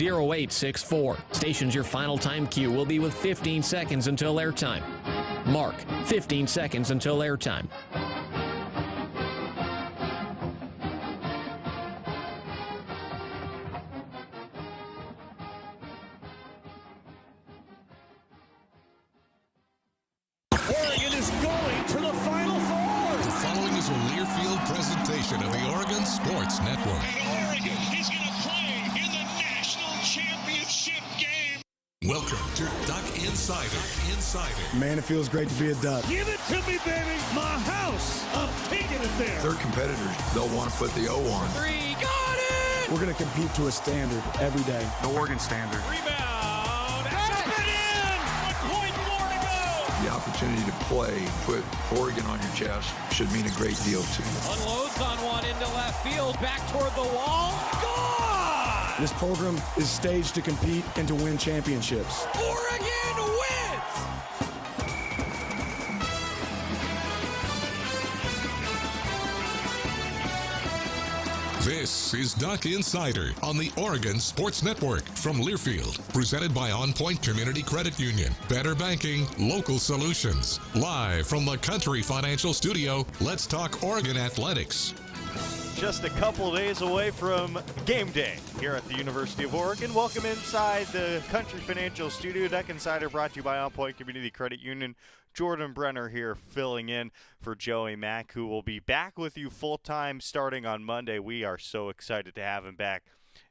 0864. Stations your final time cue will be with 15 seconds until airtime. Mark, 15 seconds until airtime. Oregon is going to the Final Four. The following is a Learfield presentation of the Oregon Sports Network. And Oregon is going to play in the national championship game. Welcome to Duck Insider. Man, it feels great to be a Duck. Give it to me, baby. My house. I'm taking it there. Their competitors, they'll want to put the O on. Three, got it! We're going to compete to a standard every day. The Oregon standard. Rebound. Up and in. 1.4 to go. The opportunity to play, put Oregon on your chest, should mean a great deal to you. Unloads on one into left field. Back toward the wall. Gone! This program is staged to compete and to win championships. Oregon wins! This is Duck Insider on the Oregon Sports Network from Learfield, presented by On Point Community Credit Union. Better banking, local solutions. Live from the Country Financial Studio, let's talk Oregon athletics. Just a couple days away from game day here at the University of Oregon. Welcome inside the Country Financial Studio. Duck Insider brought to you by On Point Community Credit Union. Jordan Brenner here filling in for Joey Mack, who will be back with you full-time starting on Monday. We are so excited to have him back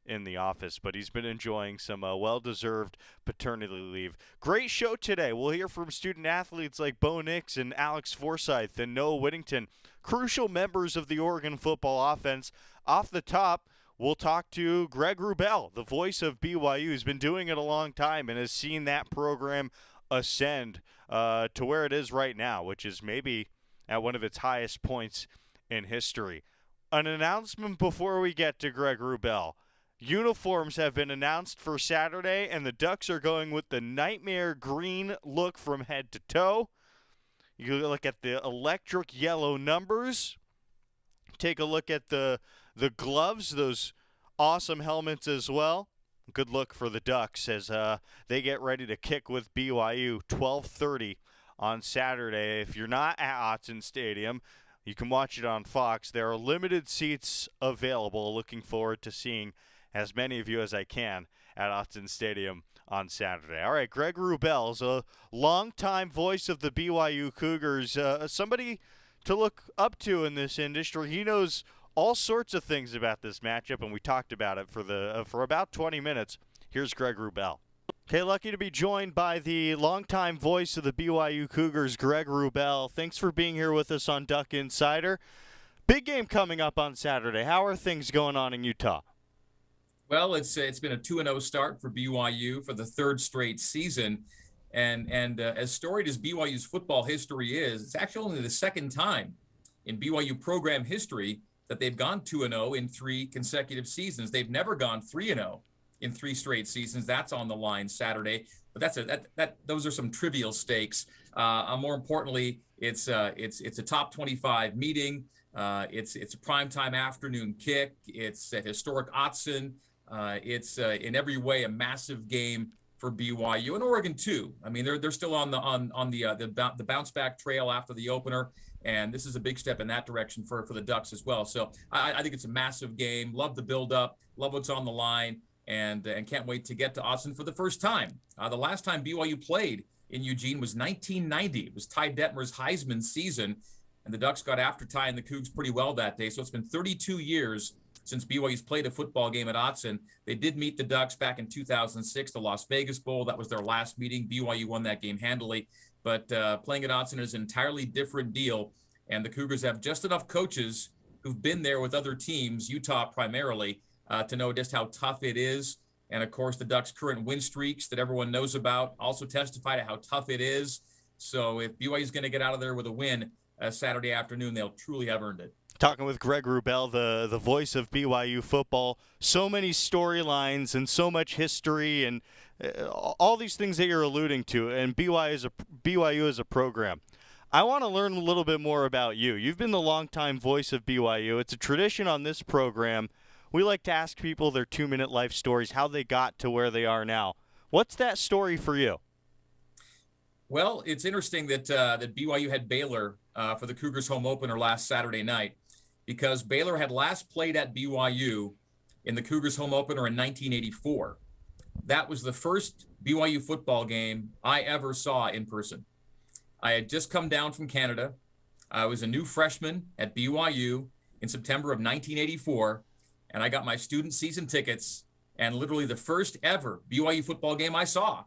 in the office, but he's been enjoying some well-deserved paternity leave. Great show today. We'll hear from student athletes like Bo Nix and Alex Forsyth and Noah Whittington, crucial members of the Oregon football offense. Off the top, we'll talk to Greg Wrubell, the voice of BYU. He's been doing it a long time and has seen that program ascend to where it is right now, which is maybe at one of its highest points in history. An announcement before we get to Greg Wrubell. Uniforms have been announced for Saturday, and the Ducks are going with the nightmare green look from head to toe. You look at the electric yellow numbers. Take a look at the gloves, those awesome helmets as well. Good look for the Ducks as they get ready to kick with BYU 12:30 on Saturday. If you're not at Autzen Stadium, you can watch it on Fox. There are limited seats available. Looking forward to seeing as many of you as I can at Autzen Stadium on Saturday. All right, Greg Wrubell is a longtime voice of the BYU Cougars, somebody to look up to in this industry. He knows all sorts of things about this matchup, and we talked about it for about 20 minutes. Here's Greg Wrubell. Okay, lucky to be joined by the longtime voice of the BYU Cougars, Greg Wrubell. Thanks for being here with us on Duck Insider. Big game coming up on Saturday. How are things going on in Utah? Well, it's been a 2-0 start for BYU for the third straight season. And as storied as BYU's football history is, it's actually only the second time in BYU program history that they've gone 2-0 in 3 consecutive seasons. They've never gone 3-0 in 3 straight seasons. That's on the line Saturday. But those are some trivial stakes. More importantly, it's a top 25 meeting. It's a primetime afternoon kick. It's a historic Autzen. It's in every way a massive game for BYU and Oregon too. I mean, they're still on the bounce back trail after the opener, and this is a big step in that direction for the Ducks as well. So I think it's a massive game. Love the build up. Love what's on the line, and can't wait to get to Autzen for the first time. The last time BYU played in Eugene was 1990. It was Ty Detmer's Heisman season, and the Ducks got after Ty and the Cougs pretty well that day. So it's been 32 years since BYU's played a football game at Autzen. They did meet the Ducks back in 2006, the Las Vegas Bowl. That was their last meeting. BYU won that game handily. But playing at Autzen is an entirely different deal. And the Cougars have just enough coaches who've been there with other teams, Utah primarily, to know just how tough it is. And, of course, the Ducks' current win streaks that everyone knows about also testify to how tough it is. So if BYU is going to get out of there with a win Saturday afternoon, they'll truly have earned it. Talking with Greg Wrubell, the voice of BYU football. So many storylines and so much history and all these things that you're alluding to, and BYU is a program. I want to learn a little bit more about you. You've been the longtime voice of BYU. It's a tradition on this program. we like to ask people their 2-minute life stories, how they got to where they are now. What's that story for you? Well, it's interesting that that BYU had Baylor for the Cougars home opener last Saturday night, because Baylor had last played at BYU in the Cougars home opener in 1984. That was the first BYU football game I ever saw in person. I had just come down from Canada. I was a new freshman at BYU in September of 1984, and I got my student season tickets, and literally the first ever BYU football game I saw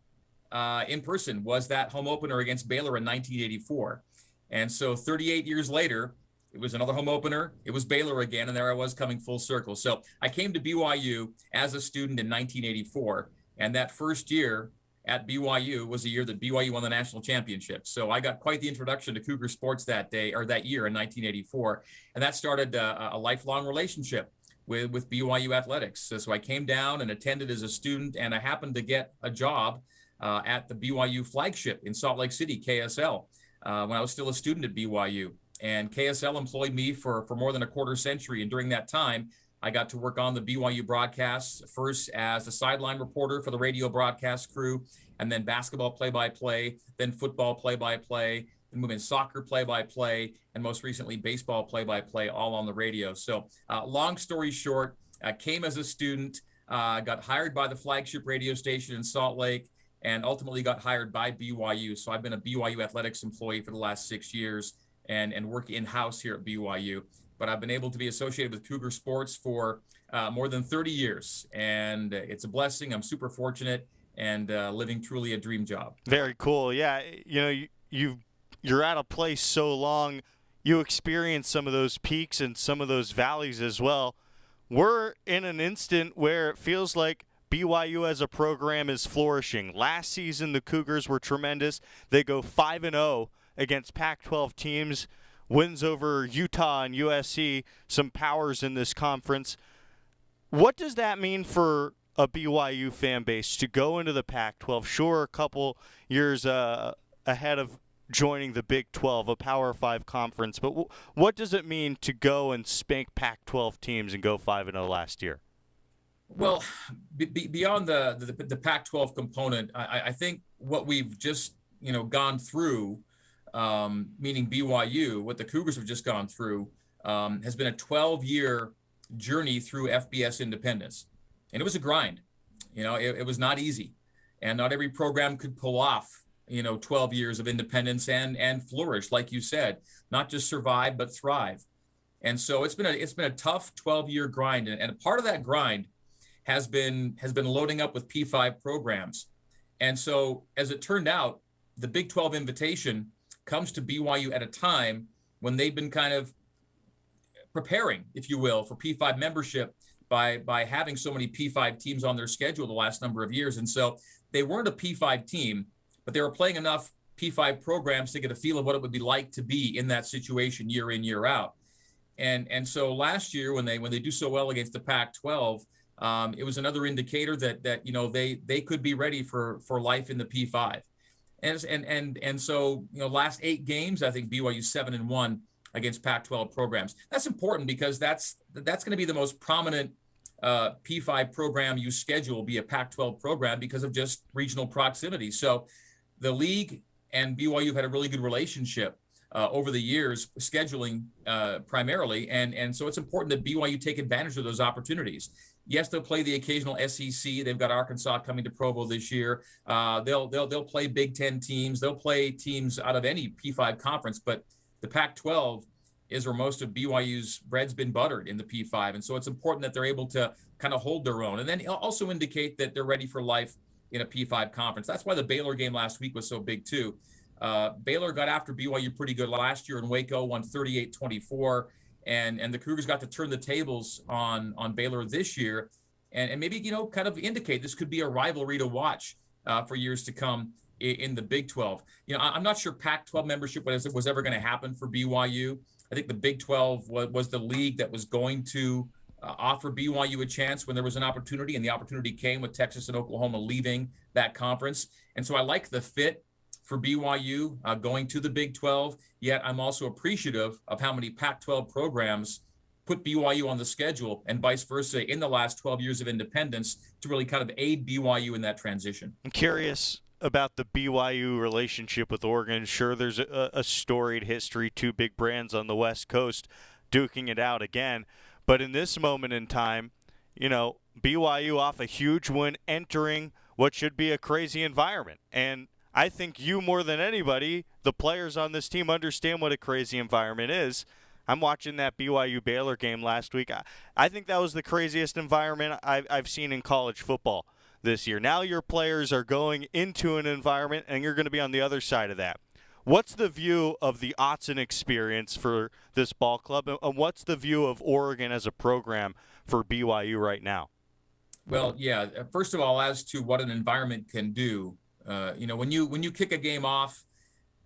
in person was that home opener against Baylor in 1984. And so 38 years later, it was another home opener. It was Baylor again, and there I was coming full circle. So I came to BYU as a student in 1984, and that first year at BYU was the year that BYU won the national championship. So I got quite the introduction to Cougar sports that day, or that year in 1984, and that started a lifelong relationship with BYU athletics. So I came down and attended as a student, and I happened to get a job at the BYU flagship in Salt Lake City, KSL, when I was still a student at BYU. And KSL employed me for more than a quarter century. And during that time, I got to work on the BYU broadcasts, first as a sideline reporter for the radio broadcast crew, and then basketball play-by-play, then football play-by-play, then moving soccer play-by-play, and most recently baseball play-by-play, all on the radio. So long story short, I came as a student, got hired by the flagship radio station in Salt Lake, and ultimately got hired by BYU. So I've been a BYU athletics employee for the last 6 years and work in-house here at BYU. But I've been able to be associated with Cougar sports for more than 30 years. And it's a blessing. I'm super fortunate, and living truly a dream job. Very cool. Yeah, you're at a place so long, you experience some of those peaks and some of those valleys as well. We're in an instant where it feels like BYU as a program is flourishing. Last season, the Cougars were tremendous. They go 5-0 against Pac-12 teams, wins over Utah and USC, some powers in this conference. What does that mean for a BYU fan base to go into the Pac-12? Sure, a couple years ahead of joining the Big 12, a Power 5 conference, but what does it mean to go and spank Pac-12 teams and go 5-0 last year? Well, beyond the Pac-12 component, I think what we've just gone through, meaning BYU, what the Cougars have just gone through, has been a 12-year journey through FBS independence, and it was a grind. It was not easy, and not every program could pull off 12 years of independence and flourish, like you said, not just survive but thrive. And so it's been a tough 12-year grind, and a part of that grind has been loading up with P5 programs. And so as it turned out, the Big 12 invitation comes to BYU at a time when they've been kind of preparing, if you will, for P5 membership by having so many P5 teams on their schedule the last number of years. And so they weren't a P5 team, but they were playing enough P5 programs to get a feel of what it would be like to be in that situation year in, year out. And so last year when they do so well against the Pac-12, it was another indicator that they could be ready for life in the P5. And so last 8 games, I think BYU 7-1 against Pac-12 programs. That's important because that's going to be the most prominent P5 program you schedule will be a Pac-12 program because of just regional proximity. So the league and BYU have had a really good relationship over the years, scheduling primarily, and so it's important that BYU take advantage of those opportunities. Yes, they'll play the occasional SEC. They've got Arkansas coming to Provo this year. They'll play Big Ten teams. They'll play teams out of any P5 conference. But the Pac-12 is where most of BYU's bread's been buttered in the P5, and so it's important that they're able to kind of hold their own, and then also indicate that they're ready for life in a P5 conference. That's why the Baylor game last week was so big too. Baylor got after BYU pretty good last year in Waco, won 38-24. And the Cougars got to turn the tables on Baylor this year, and maybe kind of indicate this could be a rivalry to watch for years to come in the Big 12. I'm not sure Pac-12 membership was ever going to happen for BYU. I think the Big 12 was the league that was going to offer BYU a chance when there was an opportunity, and the opportunity came with Texas and Oklahoma leaving that conference. And so I like the fit for BYU going to the Big 12, yet I'm also appreciative of how many Pac-12 programs put BYU on the schedule and vice versa in the last 12 years of independence to really kind of aid BYU in that transition. I'm curious about the BYU relationship with Oregon. Sure, there's a storied history, two big brands on the West Coast duking it out again. But in this moment in time, BYU off a huge win entering what should be a crazy environment. And I think you more than anybody, the players on this team, understand what a crazy environment is. I'm watching that BYU Baylor game last week. I think that was the craziest environment I've seen in college football this year. Now your players are going into an environment, and you're going to be on the other side of that. What's the view of the Autzen experience for this ball club, and what's the view of Oregon as a program for BYU right now? Well, yeah. First of all, as to what an environment can do, when you kick a game off,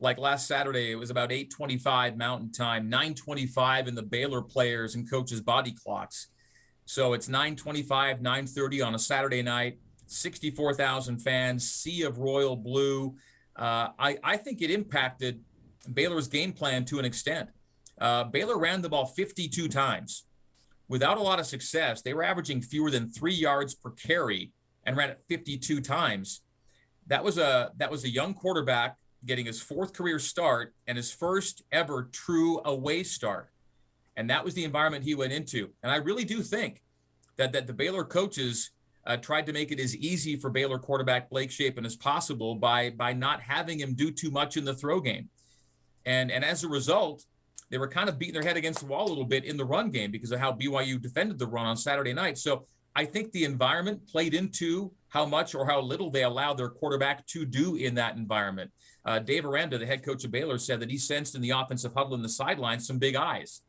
like last Saturday, it was about 8:25 Mountain Time, 9:25 in the Baylor players and coaches' body clocks. So it's 9:25, 9:30 on a Saturday night, 64,000 fans, sea of royal blue. I think it impacted Baylor's game plan to an extent. Baylor ran the ball 52 times. Without a lot of success, they were averaging fewer than 3 yards per carry and ran it 52 times. That was a young quarterback getting his 4th career start and his first ever true away start. And that was the environment he went into. And I really do think that the Baylor coaches tried to make it as easy for Baylor quarterback Blake Shapen as possible by not having him do too much in the throw game. And as a result, they were kind of beating their head against the wall a little bit in the run game because of how BYU defended the run on Saturday night. So I think the environment played into how much or how little they allowed their quarterback to do in that environment. Dave Aranda, the head coach of Baylor, said that he sensed in the offensive huddle in the sidelines some big eyes.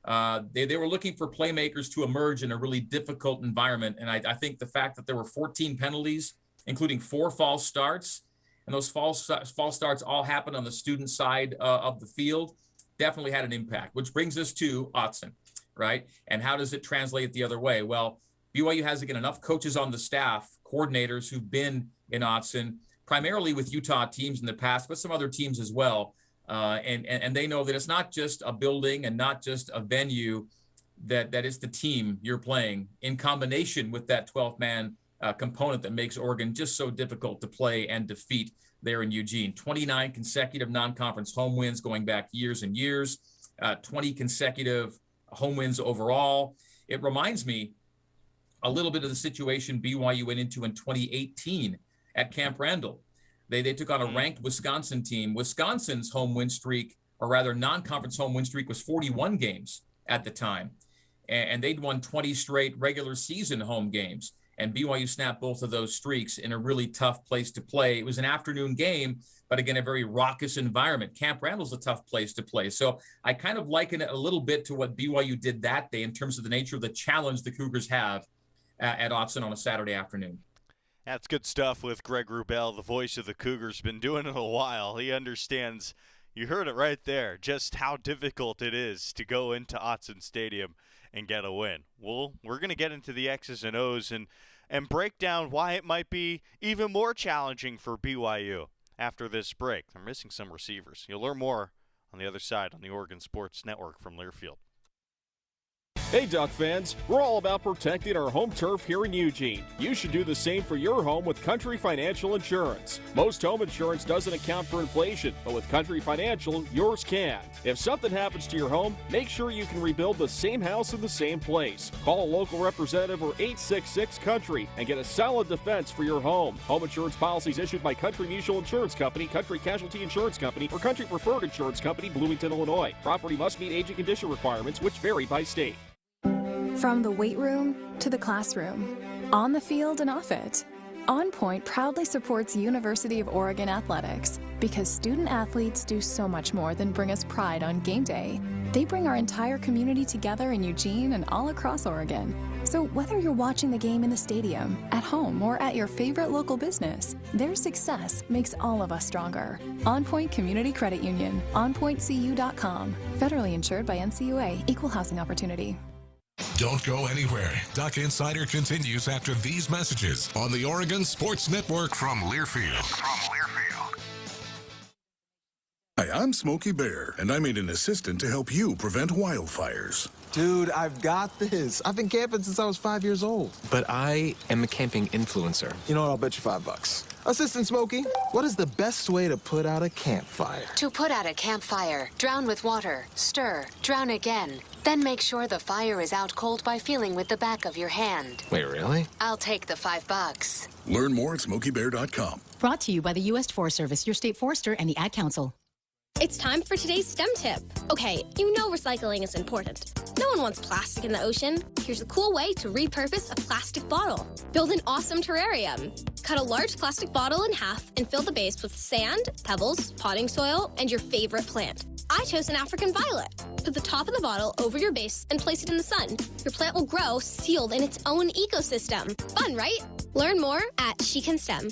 They were looking for playmakers to emerge in a really difficult environment. And I think the fact that there were 14 penalties, including 4 false starts, and those false starts all happened on the student side of the field, definitely had an impact, which brings us to Autzen, right? And how does it translate the other way? Well, BYU has, again, enough coaches on the staff, coordinators who've been in Autzen, primarily with Utah teams in the past, but some other teams as well. And they know that it's not just a building and not just a venue, that it's the team you're playing in combination with that 12-man component that makes Oregon just so difficult to play and defeat there in Eugene. 29 consecutive non-conference home wins going back years and years, 20 consecutive home wins overall. It reminds me a little bit of the situation BYU went into in 2018 at Camp Randall. They took on a ranked Wisconsin team. Wisconsin's home win streak, or rather non-conference home win streak, was 41 games at the time. And they'd won 20 straight regular season home games. And BYU snapped both of those streaks in a really tough place to play. It was an afternoon game, but again, a very raucous environment. Camp Randall's a tough place to play. So I kind of liken it a little bit to what BYU did that day in terms of the nature of the challenge the Cougars have at Autzen on a Saturday afternoon. That's good stuff with Greg Wrubell, the voice of the Cougars. Been doing it a while. He understands, you heard it right there, just how difficult it is to go into Autzen Stadium and get a win. Well, we're going to get into the X's and O's and break down why it might be even more challenging for BYU after this break. They're missing some receivers. You'll learn more on the other side on the Oregon Sports Network from Learfield. Hey Duck fans, we're all about protecting our home turf here in Eugene. You should do the same for your home with Country Financial Insurance. Most home insurance doesn't account for inflation, but with Country Financial, yours can. If something happens to your home, make sure you can rebuild the same house in the same place. Call a local representative or 866-COUNTRY and get a solid defense for your home. Home insurance policies issued by Country Mutual Insurance Company, Country Casualty Insurance Company, or Country Preferred Insurance Company, Bloomington, Illinois. Property must meet age and condition requirements, which vary by state. From the weight room to the classroom, on the field and off it, On Point proudly supports University of Oregon athletics because student athletes do so much more than bring us pride on game day. They bring our entire community together in Eugene and all across Oregon. So whether you're watching the game in the stadium, at home, or at your favorite local business, their success makes all of us stronger. On Point Community Credit Union, onpointcu.com. Federally insured by NCUA, Equal Housing Opportunity. Don't go anywhere. Duck Insider continues after these messages on the Oregon Sports Network from Learfield. I'm Smokey Bear, and I made an assistant to help you prevent wildfires. Dude, I've got this. I've been camping since I was 5 years old. But I am a camping influencer. You know what? I'll bet you $5. Assistant Smokey, what is the best way to put out a campfire? To put out a campfire, drown with water, stir, drown again. Then make sure the fire is out cold by feeling with the back of your hand. Wait, really? I'll take the $5. Learn more at SmokeyBear.com. Brought to you by the U.S. Forest Service, your state forester, and the Ad Council. It's time for today's STEM tip. Okay, you know recycling is important. No one wants plastic in the ocean. Here's a cool way to repurpose a plastic bottle. Build an awesome terrarium. Cut a large plastic bottle in half and fill the base with sand, pebbles, potting soil, and your favorite plant. I chose an African violet. Put the top of the bottle over your base and place it in the sun. Your plant will grow sealed in its own ecosystem. Fun, right? Learn more at She Can STEM.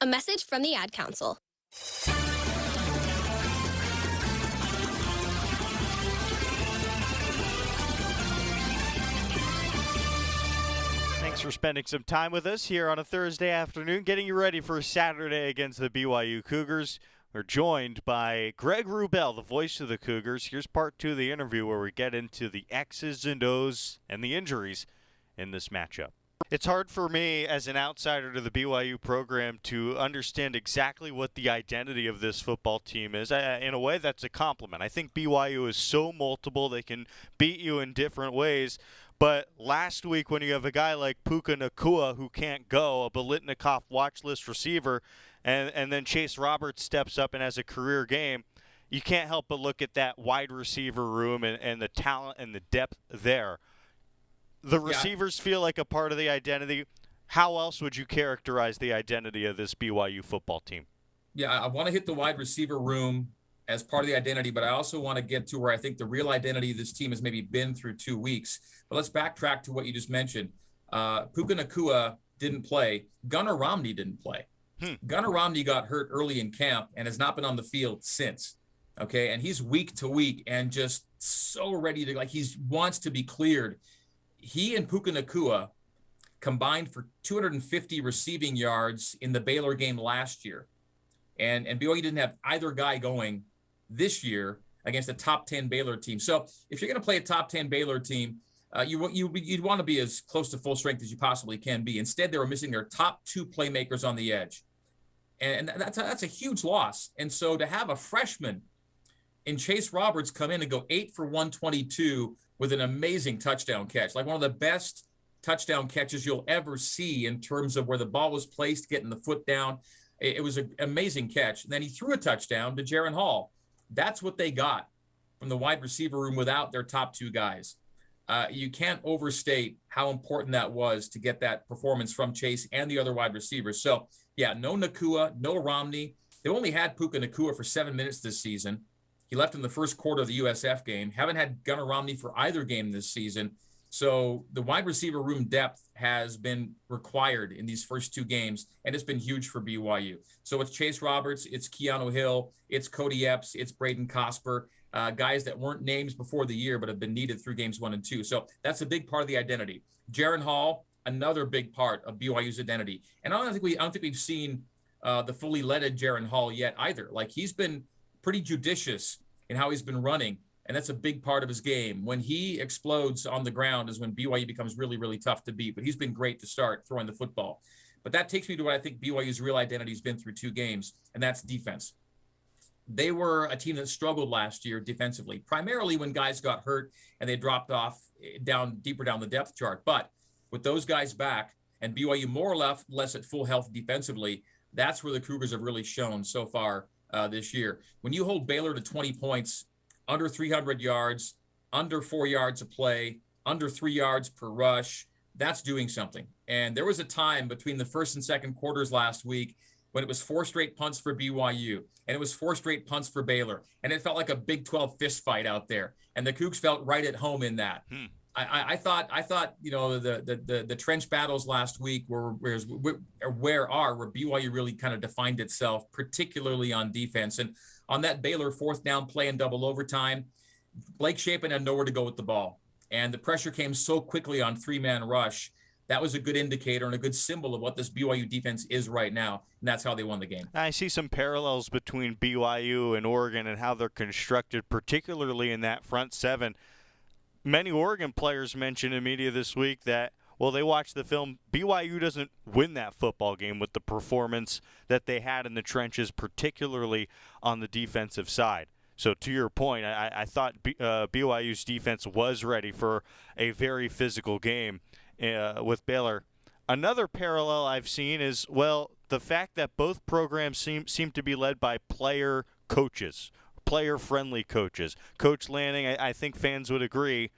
A message from the Ad Council. Thanks for spending some time with us here on a Thursday afternoon, getting you ready for Saturday against the BYU Cougars. We're joined by Greg Wrubell, the voice of the Cougars. Here's part 2 of the interview where we get into the X's and O's and the injuries in this matchup. It's hard for me as an outsider to the BYU program to understand exactly what the identity of this football team is. In a way, that's a compliment. I think BYU is so multiple, they can beat you in different ways. But last week when you have a guy like Puka Nacua who can't go, a Biletnikoff watch list receiver, and then Chase Roberts steps up and has a career game, you can't help but look at that wide receiver room and the talent and the depth there. The receivers feel like a part of the identity. How else would you characterize the identity of this BYU football team? Yeah, I want to hit the wide receiver room as part of the identity, but I also want to get to where I think the real identity of this team has maybe been through 2 weeks. But let's backtrack to what you just mentioned. Puka Nacua didn't play. Gunnar Romney didn't play. Gunnar Romney got hurt early in camp and has not been on the field since. Okay, and he's week to week and just so ready to, like, he wants to be cleared. He and Puka Nacua combined for 250 receiving yards in the Baylor game last year. And BYU didn't have either guy going this year against a top 10 Baylor team. So if you're going to play a top 10 Baylor team, you'd want to be as close to full strength as you possibly can be. Instead, they were missing their top 2 playmakers on the edge. And that's a huge loss. And so to have a freshman in Chase Roberts come in and go 8 for 122 with an amazing touchdown catch, like one of the best touchdown catches you'll ever see in terms of where the ball was placed, getting the foot down. It was an amazing catch. And then he threw a touchdown to Jaren Hall. That's what they got from the wide receiver room without their top 2 guys. You can't overstate how important that was to get that performance from Chase and the other wide receivers. So, yeah, no Nacua, no Romney. They only had Puka Nacua for 7 minutes this season. He left in the first quarter of the USF game. Haven't had Gunnar Romney for either game this season. So the wide receiver room depth has been required in these first 2 games, and it's been huge for BYU. So it's Chase Roberts, it's Keanu Hill, it's Cody Epps, it's Braden Cosper, guys that weren't names before the year but have been needed through games 1 and 2. So that's a big part of the identity. Jaren Hall, another big part of BYU's identity. And I don't think we've seen the fully leaded Jaren Hall yet either. Like, he's been pretty judicious in how he's been running, and that's a big part of his game. When he explodes on the ground is when BYU becomes really, really tough to beat. But he's been great to start throwing the football. But that takes me to what I think BYU's real identity has been through 2 games, and that's defense. They were a team that struggled last year defensively, primarily when guys got hurt and they dropped off deeper down the depth chart. But with those guys back and BYU more or less at full health defensively, that's where the Cougars have really shown so far this year. When you hold Baylor to 20 points, under 300 yards, under 4 yards a play, under 3 yards per rush, that's doing something. And there was a time between the first and second quarters last week when it was 4 straight punts for BYU, and it was 4 straight punts for Baylor, and it felt like a Big 12 fist fight out there. And the Cougs felt right at home in that. I thought, you know, the trench battles last week where BYU really kind of defined itself, particularly on defense. And on that Baylor 4th down play in double overtime, Blake Shapen had nowhere to go with the ball. And the pressure came so quickly on 3-man rush that was a good indicator and a good symbol of what this BYU defense is right now, and that's how they won the game. I see some parallels between BYU and Oregon and how they're constructed, particularly in that front seven. Many Oregon players mentioned in media this week that, well, they watched the film. BYU doesn't win that football game with the performance that they had in the trenches, particularly on the defensive side. So to your point, I thought BYU's defense was ready for a very physical game with Baylor. Another parallel I've seen is, well, the fact that both programs seem to be led by player coaches, player-friendly coaches. Coach Lanning, I think fans would agree,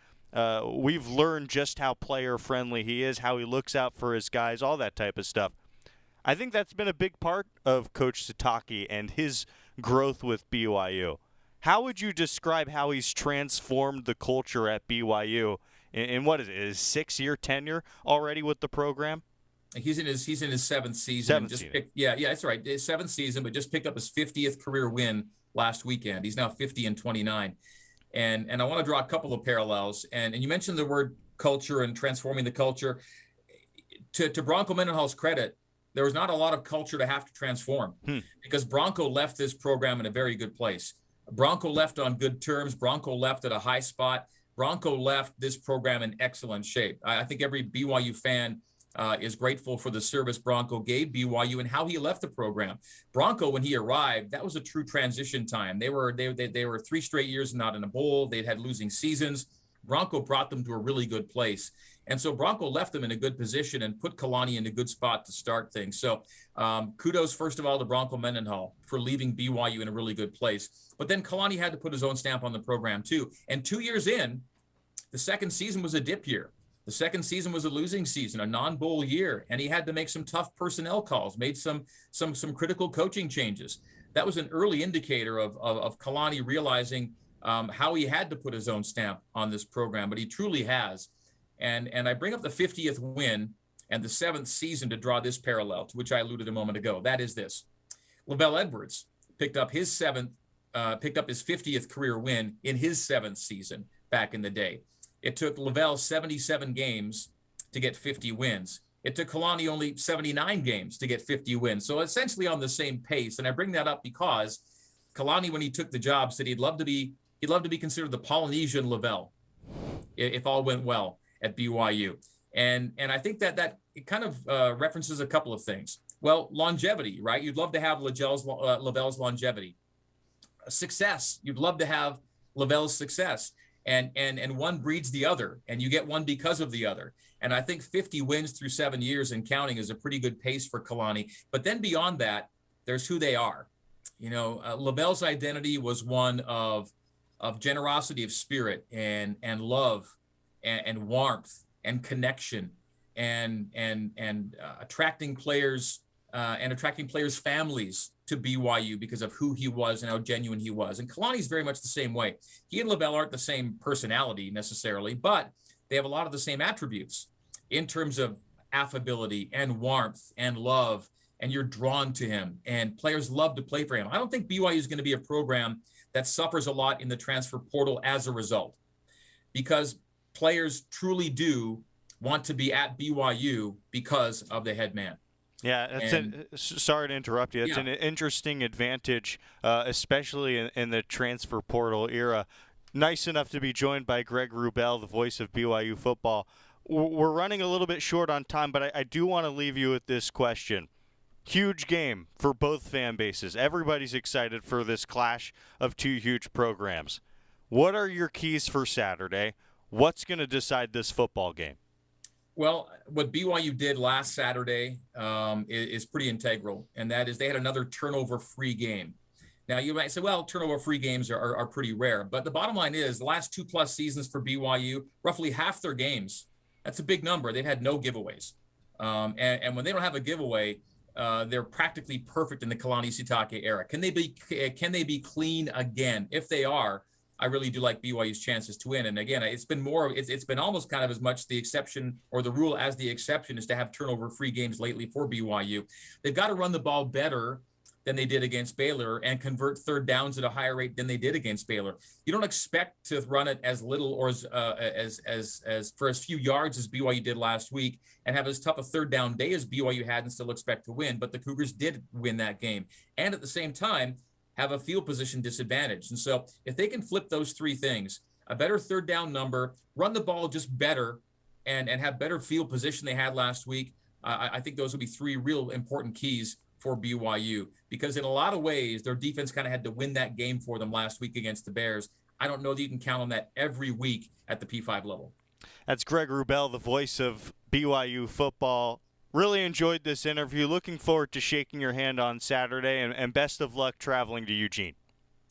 we've learned just how player-friendly he is, how he looks out for his guys, all that type of stuff. I think that's been a big part of Coach Sitake and his growth with BYU. How would you describe how he's transformed the culture at BYU in what is it, his 6-year tenure already with the program? He's in his seventh season. Yeah, that's right. His seventh season, but just picked up his 50th career win last weekend. He's now 50-29. And I want to draw a couple of parallels. And you mentioned the word culture and transforming the culture. To Bronco Mendenhall's credit, there was not a lot of culture to have to transform because Bronco left this program in a very good place. Bronco left on good terms. Bronco left at a high spot. Bronco left this program in excellent shape. I think every BYU fan is grateful for the service Bronco gave BYU and how he left the program. Bronco, when he arrived, that was a true transition time. They were 3 straight years not in a bowl. They'd had losing seasons. Bronco brought them to a really good place. And so Bronco left them in a good position and put Kalani in a good spot to start things. So kudos, first of all, to Bronco Mendenhall for leaving BYU in a really good place. But then Kalani had to put his own stamp on the program too. And 2 years in, the second season was a dip year. The second season was a losing season, a non-bowl year, and he had to make some tough personnel calls, made some critical coaching changes. That was an early indicator of Kalani realizing how he had to put his own stamp on this program, but he truly has. And I bring up the 50th win and the 7th season to draw this parallel, to which I alluded a moment ago. That is this. Lavelle Edwards picked up his 50th career win in his 7th season back in the day. It took Lavelle 77 games to get 50 wins. It took Kalani only 79 games to get 50 wins. So essentially on the same pace. And I bring that up because Kalani, when he took the job, said he'd love to be considered the Polynesian Lavelle if all went well at BYU. And I think that it kind of references a couple of things. Well, longevity, right? You'd love to have Lavelle's longevity. Success. You'd love to have Lavelle's success. And one breeds the other, and you get one because of the other. And I think 50 wins through 7 years and counting is a pretty good pace for Kalani. But then beyond that, there's who they are. You know, Lavelle's identity was one of generosity of spirit and love and warmth and connection and attracting players families to BYU because of who he was and how genuine he was. And Kalani's very much the same way. He and Lavelle aren't the same personality necessarily, but they have a lot of the same attributes in terms of affability and warmth and love, and you're drawn to him, and players love to play for him. I don't think BYU is going to be a program that suffers a lot in the transfer portal as a result, because players truly do want to be at BYU because of the head man. Yeah, sorry to interrupt you. It's an interesting advantage, especially in the transfer portal era. Nice enough to be joined by Greg Wrubell, the voice of BYU football. We're running a little bit short on time, but I do want to leave you with this question. Huge game for both fan bases. Everybody's excited for this clash of two huge programs. What are your keys for Saturday? What's going to decide this football game? Well, what BYU did last Saturday is pretty integral, and that is they had another turnover-free game. Now, you might say, well, turnover-free games are pretty rare, but the bottom line is the last 2+ seasons for BYU, roughly half their games, that's a big number. They've had no giveaways. And when they don't have a giveaway, they're practically perfect in the Kalani Sitake era. Can they be clean again? If they are, I really do like BYU's chances to win. And again, it's been almost kind of as much the exception or the rule as the exception is to have turnover-free games lately for BYU. They've got to run the ball better than they did against Baylor and convert third downs at a higher rate than they did against Baylor. You don't expect to run it as little or as for as few yards as BYU did last week and have as tough a third down day as BYU had and still expect to win. But the Cougars did win that game. And at the same time, have a field position disadvantage. And so if they can flip those three things, a better third down number, run the ball just better, and have better field position they had last week, I think those will be three real important keys for BYU, because in a lot of ways, their defense kind of had to win that game for them last week against the Bears. I don't know that you can count on that every week at the P5 level. That's Greg Wrubell, the voice of BYU football. Really enjoyed this interview. Looking forward to shaking your hand on Saturday, and best of luck traveling to Eugene.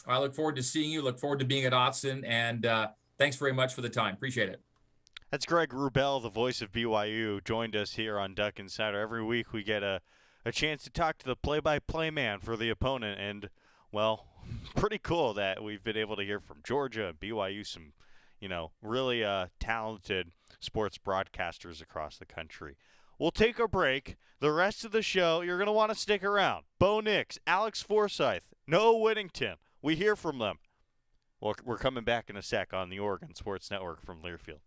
I look forward to seeing you. Look forward to being at Autzen, and thanks very much for the time. Appreciate it. That's Greg Wrubell, the voice of BYU, joined us here on Duck Insider. Every week we get a chance to talk to the play-by-play man for the opponent, and, well, pretty cool that we've been able to hear from Georgia and BYU, some, really talented sports broadcasters across the country. We'll take a break. The rest of the show, you're going to want to stick around. Bo Nix, Alex Forsyth, Noah Whittington. We hear from them. Well, we're coming back in a sec on the Oregon Sports Network from Learfield.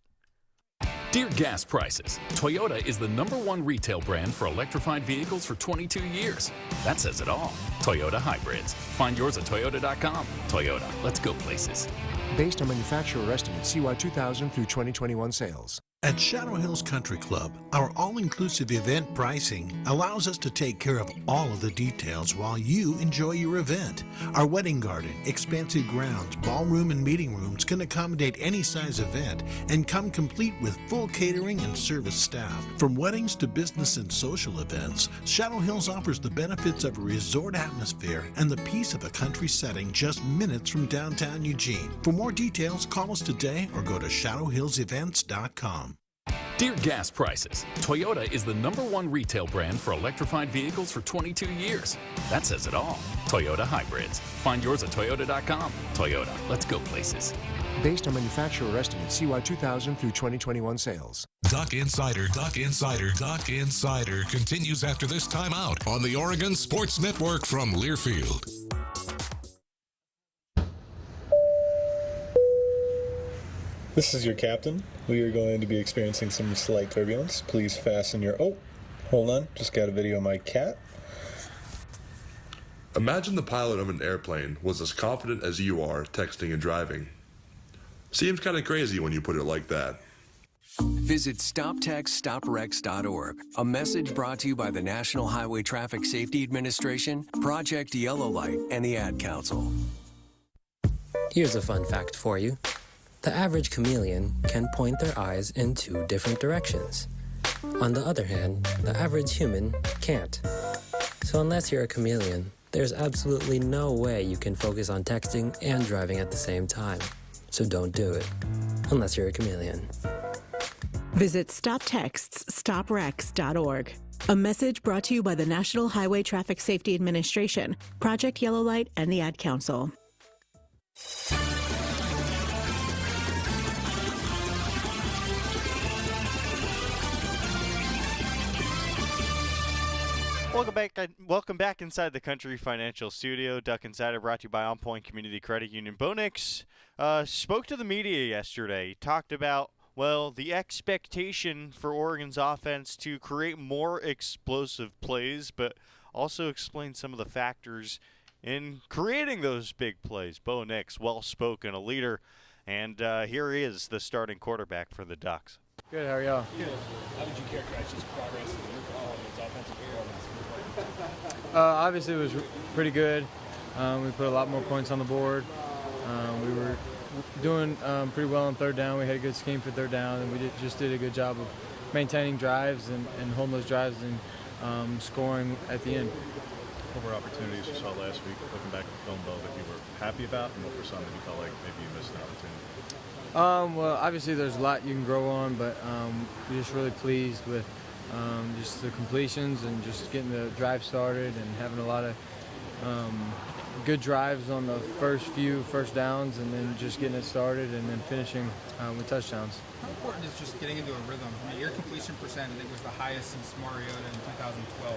Dear gas prices, Toyota is the #1 retail brand for electrified vehicles for 22 years. That says it all. Toyota hybrids. Find yours at toyota.com. Toyota, let's go places. Based on manufacturer estimate CY 2000 through 2021 sales. At Shadow Hills Country Club, our all-inclusive event pricing allows us to take care of all of the details while you enjoy your event. Our wedding garden, expansive grounds, ballroom, and meeting rooms can accommodate any size event and come complete with full catering and service staff. From weddings to business and social events, Shadow Hills offers the benefits of a resort atmosphere and the peace of a country setting just minutes from downtown Eugene. For more details, call us today or go to shadowhillsevents.com. Dear gas prices, Toyota is the #1 retail brand for electrified vehicles for 22 years. That says it all. Toyota hybrids. Find yours at toyota.com. Toyota, let's go places. Based on manufacturer estimate CY 2000 through 2021 sales. Duck Insider continues after this timeout on the Oregon Sports Network from Learfield. This is your captain. We are going to be experiencing some slight turbulence. Please fasten your... Oh, hold on. Just got a video of my cat. Imagine the pilot of an airplane was as confident as you are texting and driving. Seems kind of crazy when you put it like that. Visit StopTextStopWrecks.org. A message brought to you by the National Highway Traffic Safety Administration, Project Yellow Light, and the Ad Council. Here's a fun fact for you. The average chameleon can point their eyes in 2 different directions. On the other hand, the average human can't. So unless you're a chameleon, there's absolutely no way you can focus on texting and driving at the same time. So don't do it, unless you're a chameleon. Visit StopTextStopWrecks.org. A message brought to you by the National Highway Traffic Safety Administration, Project Yellow Light, and the Ad Council. Welcome back inside the Country Financial Studio. Duck Insider brought to you by On Point Community Credit Union. Bo Nix spoke to the media yesterday. He talked about, well, the expectation for Oregon's offense to create more explosive plays, but also explain some of the factors in creating those big plays. Bo Nix, well-spoken, a leader, and here he is, the starting quarterback for the Ducks. Good, how are y'all? Good. How would you characterize his progress in your performance, offensive performance? Obviously, it was pretty good. We put a lot more points on the board. We were doing pretty well on third down. We had a good scheme for third down, and we just did a good job of maintaining drives and holding those drives and scoring at the end. What were opportunities you saw last week, looking back at the film, Bo, that you were happy about, and what were some that you felt like maybe you missed an opportunity? Well, obviously there's a lot you can grow on, but we're just really pleased with just the completions and just getting the drive started and having a lot of good drives on the few first downs, and then just getting it started, and then finishing with touchdowns. How important is just getting into a rhythm? I mean, your completion percent, I think, was the highest since Mariota in 2012.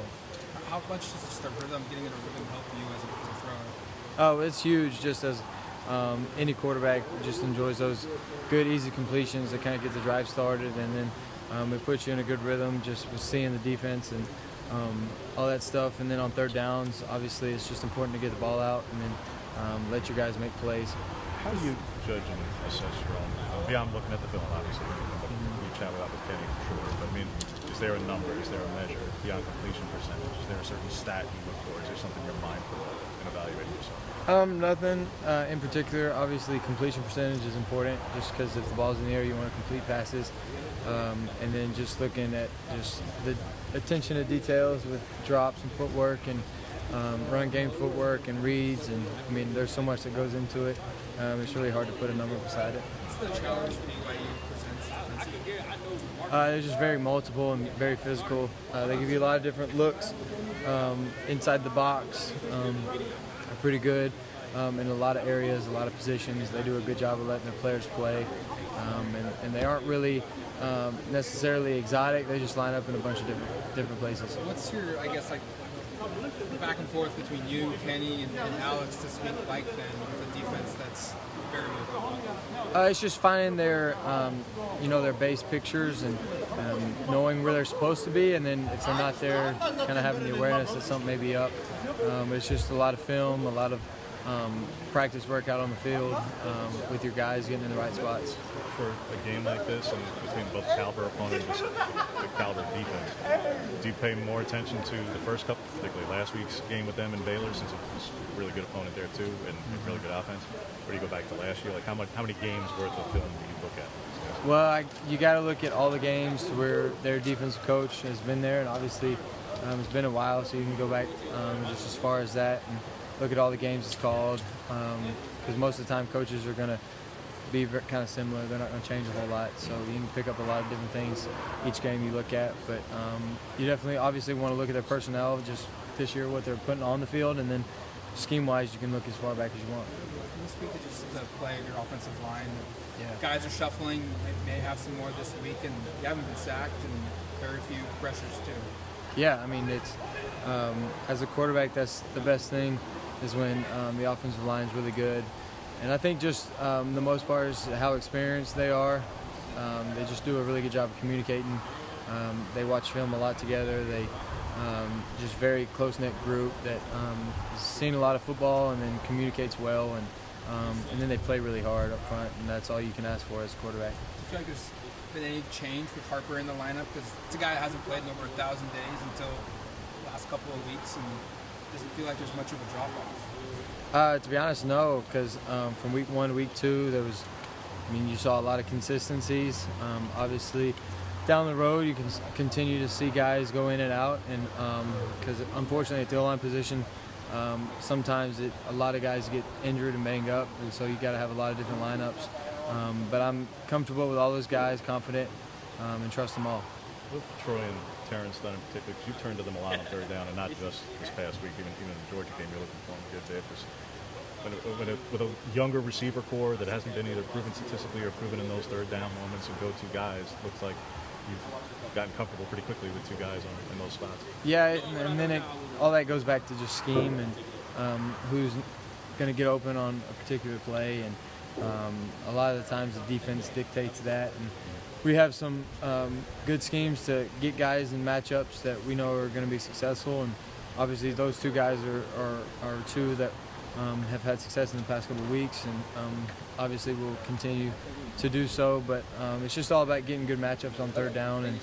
How much does just the rhythm, getting into a rhythm, help you as a thrower? Oh, it's huge. Just as any quarterback just enjoys those good, easy completions that kind of get the drive started, and then it puts you in a good rhythm just with seeing the defense and all that stuff. And then on third downs, obviously, it's just important to get the ball out and then let your guys make plays. How do you judge and assess your own? Beyond looking at the film, obviously, we chat about with Kenny for sure. But I mean, is there a number? Is there a measure beyond completion percentage? Is there a certain stat you look for? Is there something you're mindful of in evaluating yourself? Nothing in particular. Obviously, completion percentage is important, just because if the ball's in the air, you want to complete passes. And then just looking at just the attention to details with drops and footwork and run game footwork and reads. And I mean, there's so much that goes into it. It's really hard to put a number beside it. What's the challenge BYU presents defensively? They're just very multiple and very physical. They give you a lot of different looks inside the box. Are pretty good in a lot of areas, a lot of positions. They do a good job of letting their players play, and they aren't really necessarily exotic. They just line up in a bunch of different places. What's your, I guess, like back and forth between you, Kenny, and Alex this week like then with a defense that's very well? It's just finding their, their base pictures and knowing where they're supposed to be, and then if they're not there, kind of having the awareness that something may be up. It's just a lot of film, a lot of practice work out on the field with your guys getting in the right spots. For a game like this, and between both caliber opponent and the caliber defense, do you pay more attention to the first couple, particularly last week's game with them and Baylor, since it was a really good opponent there too, and really good offense? Or do you go back to last year? Like how many games worth of film do you look at? Well, you got to look at all the games where their defensive coach has been there, and obviously it's been a while, so you can go back just as far as that and look at all the games it's called, because most of the time coaches are going to be kind of similar. They're not going to change a whole lot, so you can pick up a lot of different things each game you look at. But you definitely obviously want to look at their personnel just this year, what they're putting on the field, and then scheme-wise you can look as far back as you want. Can you speak to just the play of your offensive line? Guys are shuffling, may have some more this week, and you haven't been sacked, and very few pressures too. Yeah, I mean, it's as a quarterback, that's the best thing is when the offensive line is really good. And I think just the most part is how experienced they are. They just do a really good job of communicating. They watch film a lot together. They just very close-knit group that has seen a lot of football and then communicates well. And then they play really hard up front, and that's all you can ask for as a quarterback. Do you feel like there's been any change with Harper in the lineup? Because it's a guy that hasn't played in over 1,000 days until the last couple of weeks, and doesn't feel like there's much of a drop-off. To be honest, no, because from week 1 to week 2, you saw a lot of consistencies. Obviously, down the road, you can continue to see guys go in and out, and because unfortunately at the O-line position, sometimes a lot of guys get injured and banged up, and so you got to have a lot of different lineups. But I'm comfortable with all those guys, confident, and trust them all. With Troy and Terrence Dunn in particular, because you turned to them a lot on third down, and not just this past week, even in the Georgia game, you're looking for them good there. With a younger receiver core that hasn't been either proven statistically or proven in those third down moments and go-to guys, looks like you've gotten comfortable pretty quickly with two guys in those spots. Yeah, and then all that goes back to just scheme and who's going to get open on a particular play, and a lot of the times the defense dictates that. And we have some good schemes to get guys in matchups that we know are going to be successful, and obviously those two guys are two that have had success in the past couple of weeks, and obviously will continue to do so. But it's just all about getting good matchups on third down, and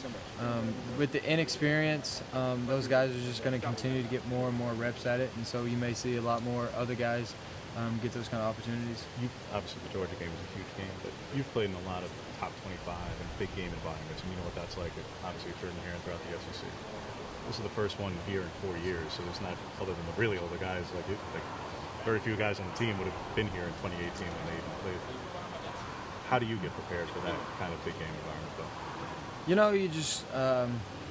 with the inexperience, those guys are just going to continue to get more and more reps at it, and so you may see a lot more other guys get those kind of opportunities. Obviously the Georgia game was a huge game, but you've played in a lot of top 25 and big game environments, and you know what that's like. Obviously it's certain here and throughout the SEC. This is the first one here in 4 years, so there's not, other than the really older guys, like very few guys on the team would have been here in 2018 when they even played. How do you get prepared for that kind of big game environment, though? You just,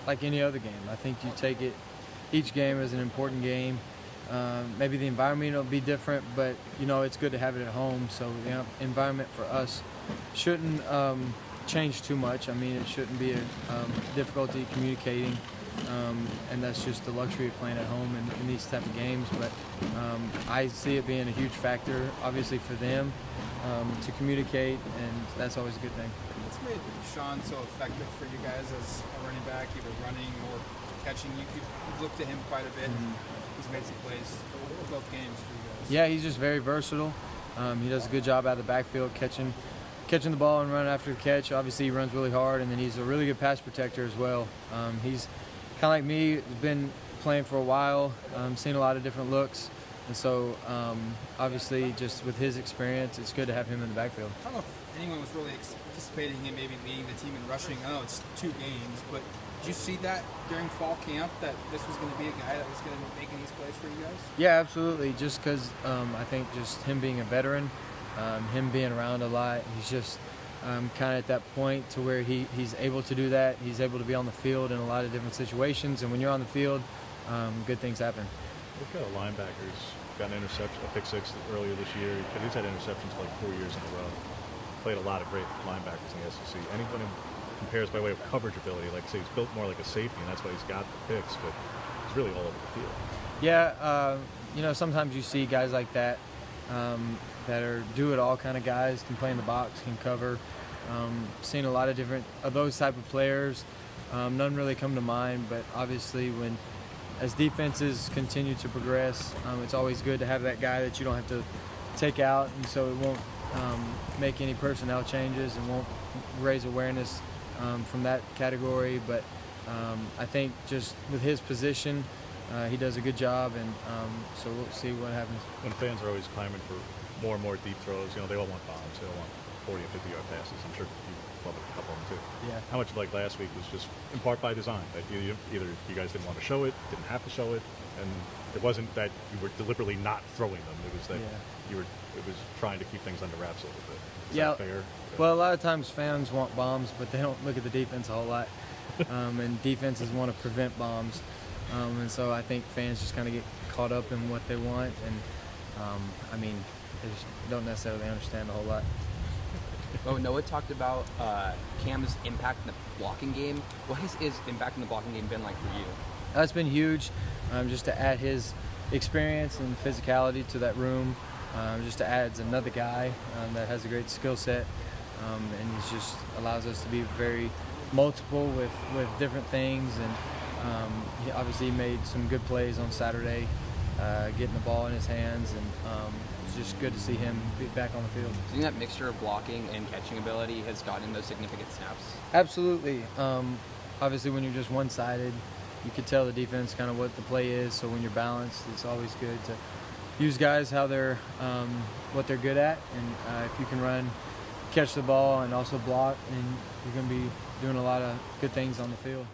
like any other game, I think you take each game as an important game. Maybe the environment will be different, but it's good to have it at home. So the environment for us shouldn't change too much. I mean, it shouldn't be a difficulty communicating, and that's just the luxury of playing at home in these type of games. But I see it being a huge factor, obviously, for them to communicate, and that's always a good thing. What's made Sean so effective for you guys as a running back, either running or catching? You've looked at him quite a bit, and he's made some plays both games for you guys. Yeah, he's just very versatile. He does a good job out of the backfield catching the ball and running after the catch. Obviously, he runs really hard, and then he's a really good pass protector as well. He's kind of like me, been playing for a while, seen a lot of different looks, and so obviously just with his experience, it's good to have him in the backfield. I don't know if anyone was really anticipating him maybe leading the team in rushing. I know it's 2 games, but did you see that during fall camp, that this was going to be a guy that was going to be making these plays for you guys? Yeah, absolutely. Just because I think just him being a veteran, him being around a lot, he's just kind of at that point to where he's able to do that. He's able to be on the field in a lot of different situations, and when you're on the field, good things happen. We've got a linebacker who's got an interception, a pick 6 earlier this year, but he's had interceptions for like 4 years in a row. Played a lot of great linebackers in the SEC. Anyone who compares by way of coverage ability, like say he's built more like a safety, and that's why he's got the picks, but he's really all over the field. Yeah, sometimes you see guys like that that are do-it-all kind of guys, can play in the box, can cover. Seen a lot of different of those type of players. None really come to mind, but obviously as defenses continue to progress, it's always good to have that guy that you don't have to take out, and so it won't make any personnel changes and won't raise awareness from that category. But I think just with his position, he does a good job, and so we'll see what happens. When fans are always clamoring for more and more deep throws, they all want bombs, they all want 40 and 50-yard passes. I'm sure you love a couple of them too. Yeah. How much like last week was just in part by design, that either you guys didn't want to show it, didn't have to show it, and it wasn't that you were deliberately not throwing them. It was that it was trying to keep things under wraps a little bit. Is that fair? Well, a lot of times fans want bombs, but they don't look at the defense a whole lot. And defenses want to prevent bombs. And so I think fans just kind of get caught up in what they want. And, they just don't necessarily understand a whole lot. Well, Noah talked about Cam's impact in the blocking game. What has his impact in the blocking game been like for you? That's been huge, just to add his experience and physicality to that room, just to add another guy that has a great skill set, and he just allows us to be very multiple with different things. And he obviously made some good plays on Saturday, getting the ball in his hands, and it's just good to see him be back on the field. Do you think that mixture of blocking and catching ability has gotten those significant snaps? Absolutely. Obviously, when you're just one-sided, you could tell the defense kind of what the play is. So when you're balanced, it's always good to use guys how they're what they're good at, and if you can run, catch the ball, and also block, then you're going to be doing a lot of good things on the field.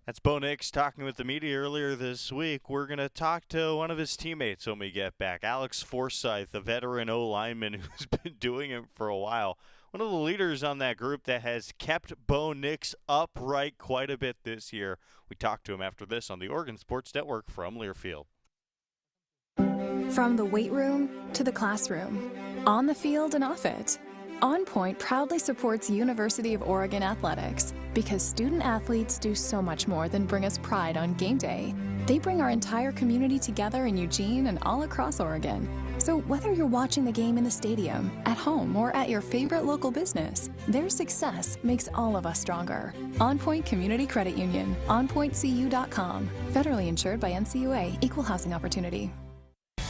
That's Bo Nix talking with the media earlier this week. We're going to talk to one of his teammates when we get back, Alex Forsyth, a veteran O-lineman who's been doing it for a while. One of the leaders on that group that has kept Bo Nix upright quite a bit this year. We talked to him after this on the Oregon Sports Network from Learfield. From the weight room to the classroom, on the field and off it, On Point proudly supports University of Oregon athletics because student athletes do so much more than bring us pride on game day. They bring our entire community together in Eugene and all across Oregon. So whether you're watching the game in the stadium, at home, or at your favorite local business, their success makes all of us stronger. On Point Community Credit Union, onpointcu.com. Federally insured by NCUA, Equal Housing Opportunity.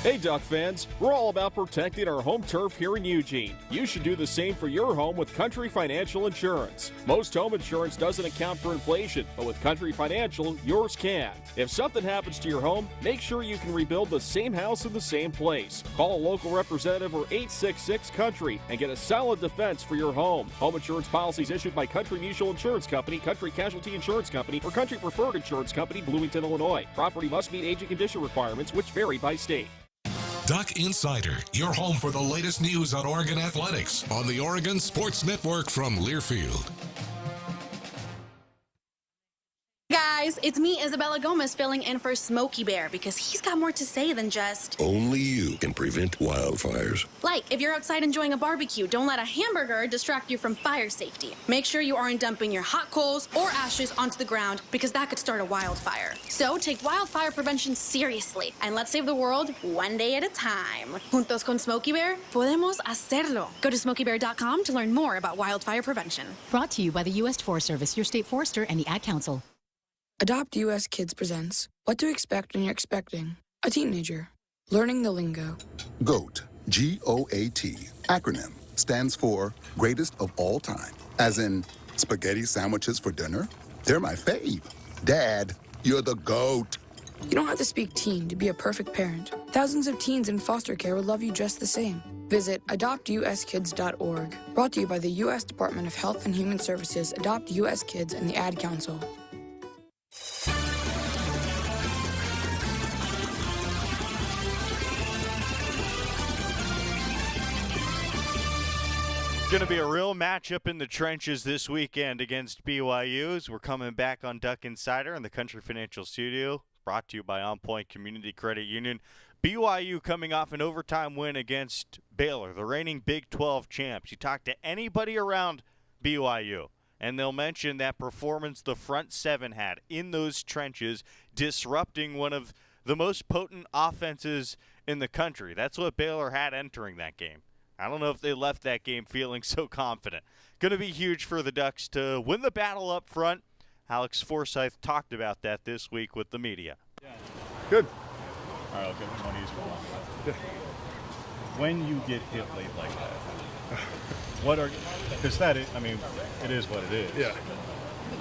Hey Duck fans, we're all about protecting our home turf here in Eugene. You should do the same for your home with Country Financial Insurance. Most home insurance doesn't account for inflation, but with Country Financial, yours can. If something happens to your home, make sure you can rebuild the same house in the same place. Call a local representative or 866-COUNTRY and get a solid defense for your home. Home insurance policies issued by Country Mutual Insurance Company, Country Casualty Insurance Company, or Country Preferred Insurance Company, Bloomington, Illinois. Property must meet age and condition requirements, which vary by state. Duck Insider, your home for the latest news on Oregon athletics on the Oregon Sports Network from Learfield. Guys, guys. It's me, Isabella Gomez, filling in for Smokey Bear because he's got more to say than just... Only you can prevent wildfires. Like, if you're outside enjoying a barbecue, don't let a hamburger distract you from fire safety. Make sure you aren't dumping your hot coals or ashes onto the ground because that could start a wildfire. So take wildfire prevention seriously and let's save the world one day at a time. Juntos con Smokey Bear, podemos hacerlo. Go to smokeybear.com to learn more about wildfire prevention. Brought to you by the U.S. Forest Service, your state forester, and the Ad Council. Adopt US Kids presents What to Expect When You're Expecting a Teenager. Learning the lingo. GOAT, G-O-A-T, acronym, stands for Greatest of All Time. As in, spaghetti sandwiches for dinner? They're my fave. Dad, you're the GOAT. You don't have to speak teen to be a perfect parent. Thousands of teens in foster care will love you just the same. Visit adoptuskids.org. Brought to you by the U.S. Department of Health and Human Services, Adopt U.S. Kids, and the Ad Council. Going to be a real matchup in the trenches this weekend against BYU as we're coming back on Duck Insider in the Country Financial Studio, brought to you by On Point Community Credit Union. BYU coming off an overtime win against Baylor, the reigning Big 12 champs. You talk to anybody around BYU, and they'll mention that performance the front seven had in those trenches, disrupting one of the most potent offenses in the country. That's what Baylor had entering that game. I don't know if they left that game feeling so confident. Going to be huge for the Ducks to win the battle up front. Alex Forsyth talked about that this week with the media. Good. All right, I'll get one easy one. When you get hit late like that, what are, because that is, I mean, it is what it is. Yeah.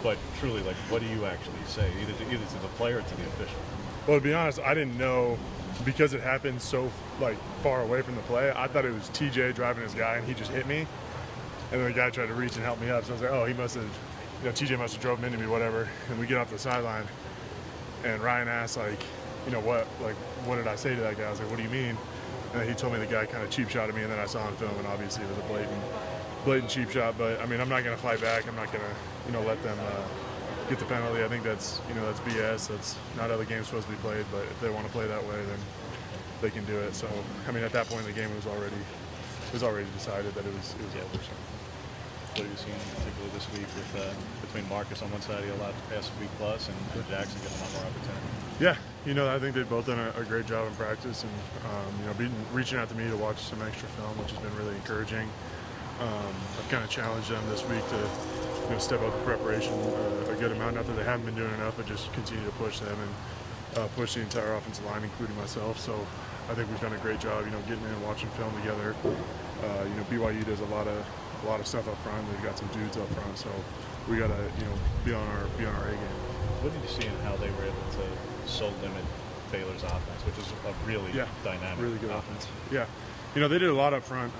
But truly, like, what do you actually say, either to the player or to the official? Well, to be honest, I didn't know, because it happened so far away from the play. I thought it was TJ driving his guy, and he just hit me. And then the guy tried to reach and help me up. So I was like, oh, he must have, TJ must have drove him into me, whatever. And we get off the sideline, and Ryan asked, what did I say to that guy? I was like, what do you mean? And then he told me the guy kind of cheap shot at me, and then I saw on film, and obviously it was a blatant cheap shot. But I mean, I'm not going to fight back. I'm not going to, let them get the penalty. I think that's BS. That's not how the game's supposed to be played. But if they want to play that way, then they can do it. So I mean, at that point in the game, it was already decided that it was over. So. What have you seen particularly this week with between Marcus on one side, he allowed the past week plus, and Jackson getting a lot more opportunity? Yeah, I think they've both done a great job in practice, and reaching out to me to watch some extra film, which has been really encouraging. I've kind of challenged them this week to step up the preparation a good amount. Not that they haven't been doing enough, but just continue to push them and push the entire offensive line, including myself. So I think we've done a great job, getting in and watching film together. BYU does a lot of stuff up front. They've got some dudes up front, so we gotta be on our A game. What did you see in how they were able to so limit Baylor's offense, which is a really dynamic, really good offense? Yeah, they did a lot up front.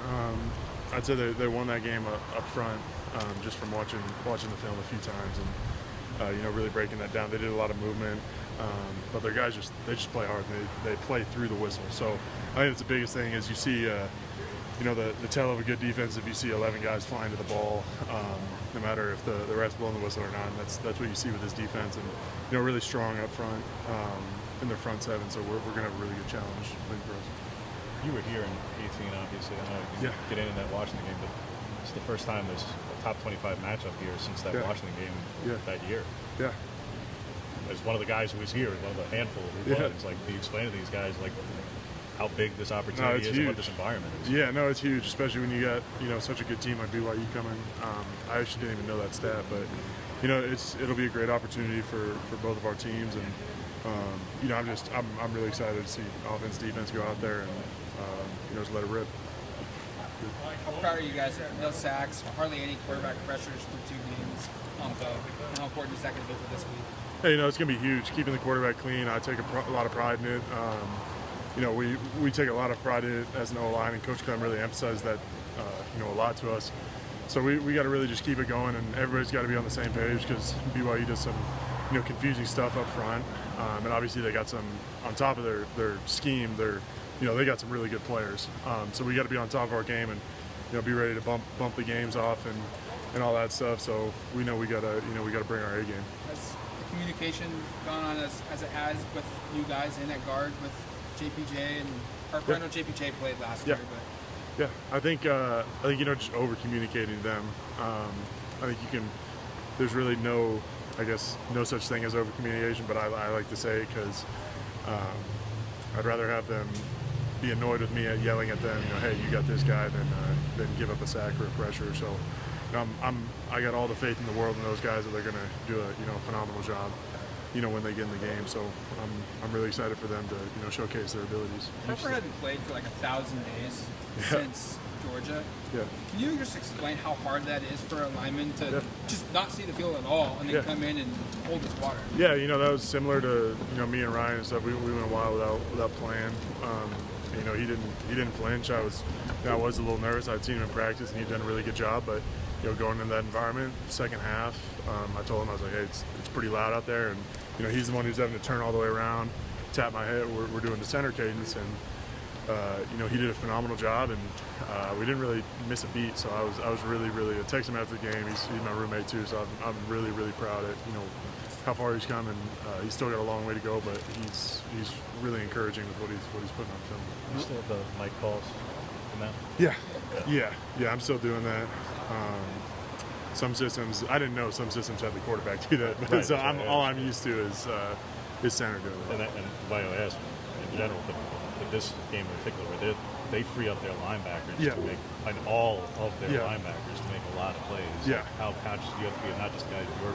I'd say they won that game up front just from watching the film a few times and really breaking that down. They did a lot of movement, but their guys just play hard. They play through the whistle. So I think that's the biggest thing is you see. The tell of a good defense if you see 11 guys flying to the ball, no matter if the ref's blowing the whistle or not. And that's what you see with this defense, and really strong up front in their front seven. So we're going to have a really good challenge for us. You were here in 18, obviously. I know you get in that Washington game, but it's the first time there's a top 25 matchup here since that Washington game that year. Yeah. As one of the guys who was here, one of the handful who was, do you explain to these guys how big this opportunity is and what this environment is? Yeah, no, it's huge, especially when you got such a good team like BYU coming. I actually didn't even know that stat, but it'll be a great opportunity for both of our teams, and I'm really excited to see offense, defense go out there and just let it rip. How proud are you guys? No sacks, hardly any quarterback pressures through 2 games on Bo. And how important is that going to be for this week? Hey, it's going to be huge. Keeping the quarterback clean, I take a lot of pride in it. We take a lot of pride in it as an O-line, and Coach Clem really emphasized that, a lot to us. So we got to really just keep it going, and everybody's got to be on the same page because BYU does some, confusing stuff up front, and obviously they got some on top of their scheme. They got some really good players. So we got to be on top of our game and be ready to bump the games off and all that stuff. So we know we got to bring our A game. Has the communication gone on as it has with you guys in at guard with JPJ and Harper? I know JPJ played last year, but yeah, I think just over communicating them. I think you can. There's really no such thing as over communication, but I like to say it because I'd rather have them be annoyed with me at yelling at them, hey, you got this guy, than give up a sack or a pressure. So I got all the faith in the world in those guys that they're going to do a phenomenal job, when they get in the game. So I'm really excited for them to showcase their abilities. Harper hadn't played for like 1,000 days since Georgia. Yeah. Can you just explain how hard that is for a lineman to just not see the field at all and then come in and hold his water? Yeah, that was similar to me and Ryan and stuff. We went a while without playing. He didn't flinch. I was a little nervous. I'd seen him in practice and he'd done a really good job, but going in that environment, second half, I told him, I was like, hey, it's pretty loud out there, and he's the one who's having to turn all the way around, tap my head. We're doing the center cadence, and he did a phenomenal job, and we didn't really miss a beat. So I was really, really. I texted him after the game. He's my roommate too, so I'm really, really proud of how far he's come, and he's still got a long way to go, but he's really encouraging with what he's putting on film. You still have the mic calls from that? Yeah. I'm still doing that. Some systems, I didn't know some systems had the quarterback do that, but all I'm used to is center doing that. And why I asked in general, but this game in particular, where they free up their linebackers to make, and all of their linebackers to make a lot of plays. Yeah. How conscious do you have to be, not just guys you're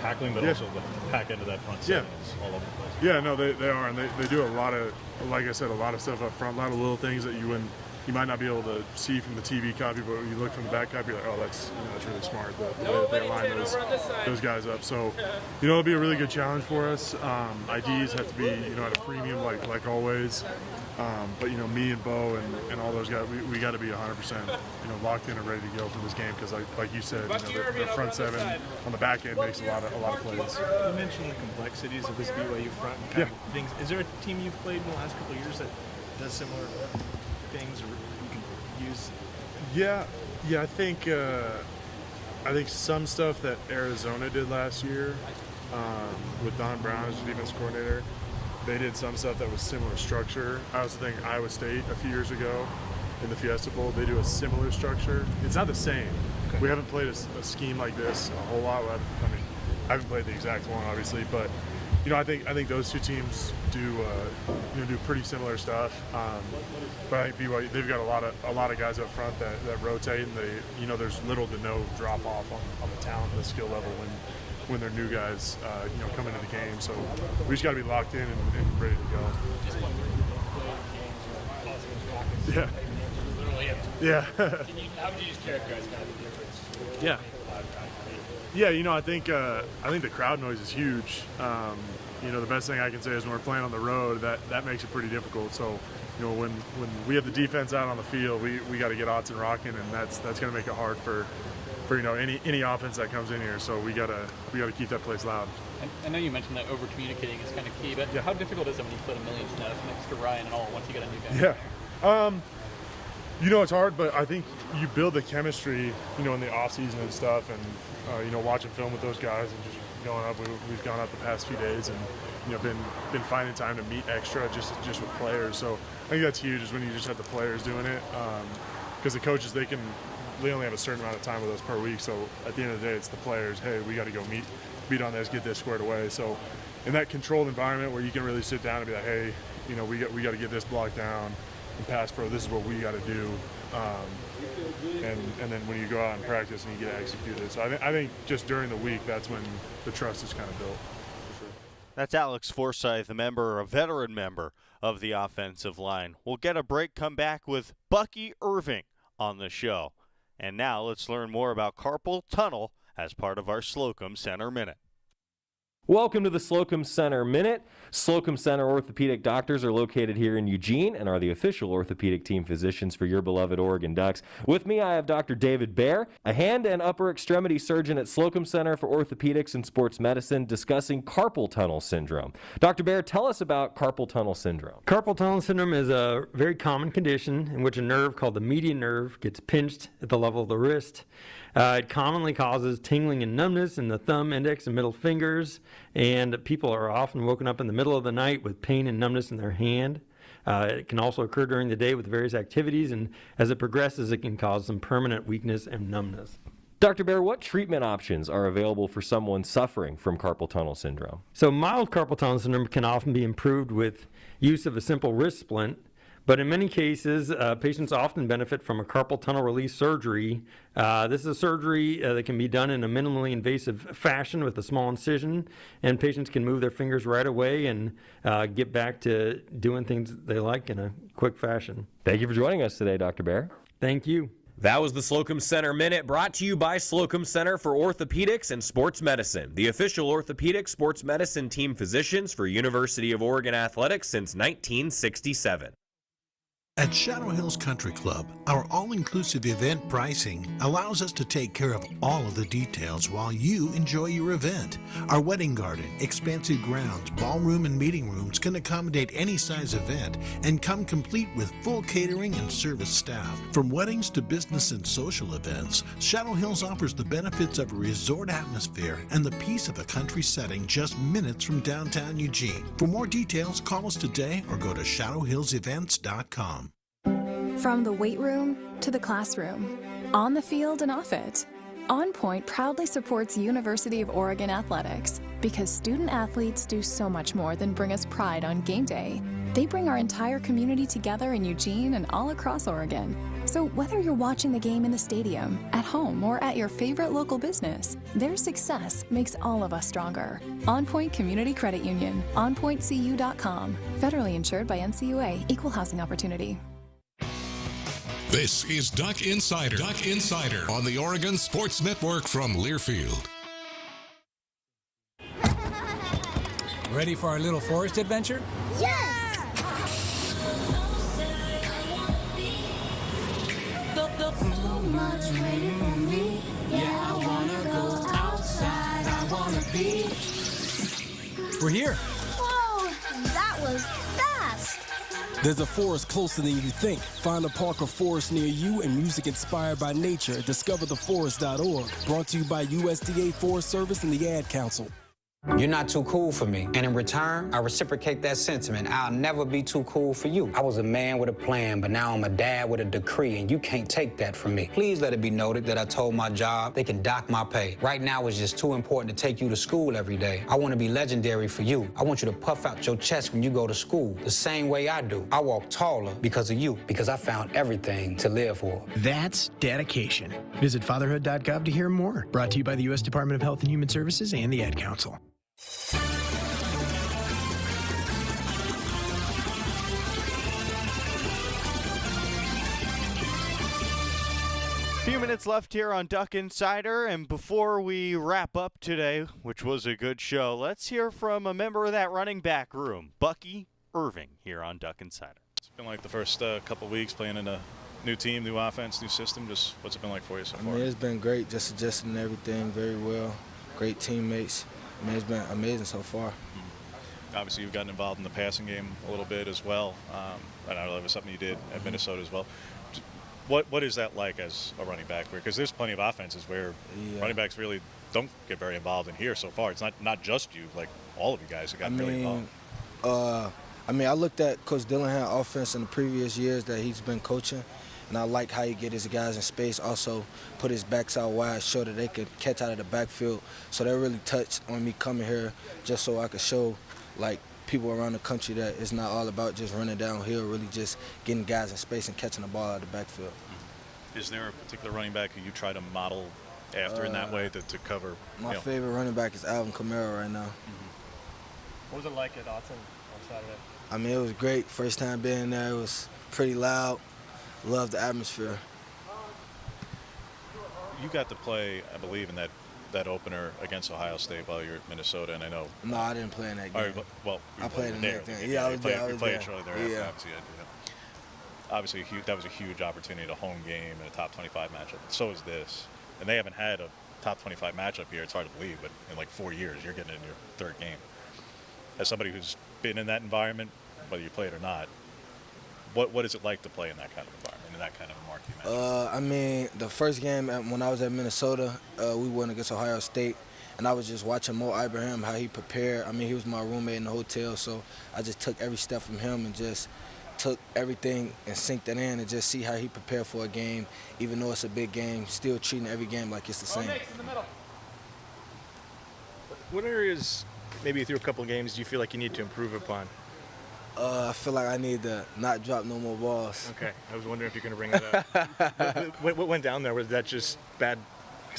tackling, but also the back end of that front seven is all over the place. Yeah, no, they are, and they do a lot of, like I said, a lot of stuff up front, a lot of little things that you might not be able to see from the TV copy, but when you look from the back copy, you're like, oh, that's really smart, the way that they line those guys up. So, it'll be a really good challenge for us. IDs have to be, at a premium, like always. But me and Bo and all those guys, we got to be 100%, locked in and ready to go for this game because, like you said, the front seven on the back end makes a lot of plays. You mentioned the complexities of this BYU front and kind of things. Is there a team you've played in the last couple of years that does similar things, or you can use? Yeah. I think some stuff that Arizona did last year with Don Brown as the defense coordinator. They did some stuff that was similar structure. I also think Iowa State a few years ago in the Fiesta Bowl, they do a similar structure. It's not the same. Okay. We haven't played a scheme like this a whole lot. I haven't played the exact one, obviously, but I think those two teams do pretty similar stuff. But I think BYU, they've got a lot of guys up front that rotate, and there's little to no drop off on the talent and the skill level when they're new guys, come into the game. So we just got to be locked in and ready to go. Just one games or Yeah. How would you just characterize kind of the difference? Yeah, I think the crowd noise is huge. The best thing I can say is when we're playing on the road, that makes it pretty difficult. So, when we have the defense out on the field, we got to get odds and rocking, and that's going to make it hard for any offense that comes in here. So we gotta keep that place loud. I know you mentioned that over communicating is kind of key, but how difficult is it when you put a million snaps next to Ryan and all once you get a new guy? Yeah. It's hard, but I think you build the chemistry, in the off season and stuff, and watching film with those guys and just going up. We've gone up the past few days and been finding time to meet extra just with players. So I think that's huge is when you just have the players doing it, because the coaches they only have a certain amount of time with us per week. So at the end of the day, it's the players. Hey, we got to go meet on this, get this squared away. So in that controlled environment where you can really sit down and be like, hey, we got to get this block down and pass pro. This is what we got to do. And then when you go out and practice and you get to execute it. So I think just during the week, that's when the trust is kind of built. For sure. That's Alex Forsyth, a veteran member of the offensive line. We'll get a break, come back with Bucky Irving on the show. And now let's learn more about carpal tunnel as part of our Slocum Center Minute. Welcome to the Slocum Center Minute. Slocum Center orthopedic doctors are located here in Eugene and are the official orthopedic team physicians for your beloved Oregon Ducks. With me, I have Dr. David Baer, a hand and upper extremity surgeon at Slocum Center for Orthopedics and Sports Medicine, discussing carpal tunnel syndrome. Dr. Baer, tell us about carpal tunnel syndrome. Carpal tunnel syndrome is a very common condition in which a nerve called the median nerve gets pinched at the level of the wrist. It commonly causes tingling and numbness in the thumb, index, and middle fingers, and people are often woken up in the middle of the night with pain and numbness in their hand. It can also occur during the day with various activities, and as it progresses, it can cause some permanent weakness and numbness. Dr. Bear, what treatment options are available for someone suffering from carpal tunnel syndrome? So mild carpal tunnel syndrome can often be improved with use of a simple wrist splint, but in many cases, patients often benefit from a carpal tunnel release surgery. This is a surgery that can be done in a minimally invasive fashion with a small incision, and patients can move their fingers right away and get back to doing things they like in a quick fashion. Thank you for joining us today, Dr. Bear. Thank you. That was the Slocum Center Minute, brought to you by Slocum Center for Orthopedics and Sports Medicine, the official orthopedic sports medicine team physicians for University of Oregon Athletics since 1967. At Shadow Hills Country Club, our all-inclusive event pricing allows us to take care of all of the details while you enjoy your event. Our wedding garden, expansive grounds, ballroom, and meeting rooms can accommodate any size event and come complete with full catering and service staff. From weddings to business and social events, Shadow Hills offers the benefits of a resort atmosphere and the peace of a country setting just minutes from downtown Eugene. For more details, call us today or go to shadowhillsevents.com. From the weight room to the classroom, on the field and off it, On Point proudly supports University of Oregon Athletics because student athletes do so much more than bring us pride on game day. They bring our entire community together in Eugene and all across Oregon. So whether you're watching the game in the stadium, at home, or at your favorite local business, their success makes all of us stronger. On Point Community Credit Union, onpointcu.com. Federally insured by NCUA, Equal Housing Opportunity. This is Duck Insider. Duck Insider on the Oregon Sports Network from Learfield. Ready for our little forest adventure? Yes! So much waiting for me. Yeah, I wanna go outside. I wanna be. We're here. Whoa, that was fast. There's a forest closer than you think. Find a park or forest near you and music inspired by nature at discovertheforest.org. Brought to you by USDA Forest Service and the Ad Council. You're not too cool for me, and in return, I reciprocate that sentiment. I'll never be too cool for you. I was a man with a plan, but now I'm a dad with a decree, and you can't take that from me. Please let it be noted that I told my job they can dock my pay. Right now, it's just too important to take you to school every day. I want to be legendary for you. I want you to puff out your chest when you go to school, the same way I do. I walk taller because of you, because I found everything to live for. That's dedication. Visit fatherhood.gov to hear more. Brought to you by the U.S. Department of Health and Human Services and the Ad Council. Few minutes left here on Duck Insider, and before we wrap up today, which was a good show, let's hear from a member of that running back room, Bucky Irving, here on Duck Insider. It's been like the first couple weeks playing in a new team, new offense, new system. Just what's it been like for you so far? I mean, it's been great, just adjusting everything very well. Great teammates. I mean, it's been amazing so far. Obviously, you've gotten involved in the passing game a little bit as well. I know that was something you did at Minnesota as well. What is that like as a running back? Because there's plenty of offenses where running backs really don't get very involved in here so far. It's not just you, like all of you guys have gotten really involved. I looked at Coach Dillingham offense in the previous years that he's been coaching, and I like how he get his guys in space, also put his backs out wide, show that they could catch out of the backfield. So that really touched on me coming here just so I could show, like, people around the country that it's not all about just running downhill, really just getting guys in space and catching the ball out of the backfield. Is there a particular running back who you try to model after in that way to cover? My favorite running back is Alvin Kamara right now. What was it like at Autzen on Saturday? I mean, it was great. First time being there. It was pretty loud. Loved the atmosphere. You got to play, I believe, in that opener against Ohio State while you're at Minnesota, and I know. No, I didn't play in that game. Right, well, I played in that game. Yeah, I was there. You played shortly thereafter. Yeah. Obviously, that was a huge opportunity, a home game and a top 25 matchup. So is this, and they haven't had a top 25 matchup here. It's hard to believe, but in like 4 years, you're getting in your third game. As somebody who's been in that environment, whether you play it or not, what is it like to play in that kind of environment, in that kind of a marquee match? I mean, the first game when I was at Minnesota, we went against Ohio State, and I was just watching Mo Ibrahim, how he prepared. I mean, he was my roommate in the hotel, so I just took every step from him and just took everything and synced it in and just see how he prepared for a game, even though it's a big game, still treating every game like it's the same. Bo Nix in the middle. What areas, maybe through a couple of games, do you feel like you need to improve upon? I feel like I need to not drop no more balls. Okay, I was wondering if you're going to bring that up. what went down there? Was that just bad?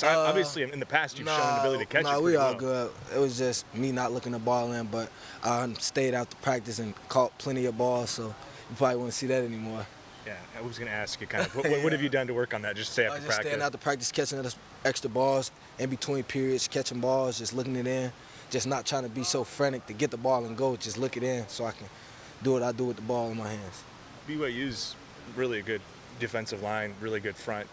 Obviously, in the past, you've shown an ability to catch it. No, we all good. It was just me not looking the ball in, but I stayed after practice and caught plenty of balls, so you probably won't see that anymore. Yeah, I was going to ask you kind of, what have you done to work on that, just stay after practice? Just staying after practice, catching those extra balls, in between periods, catching balls, just looking it in, just not trying to be so frantic to get the ball and go, just look it in so I can do what I do with the ball in my hands. BYU's really a good defensive line, really good front.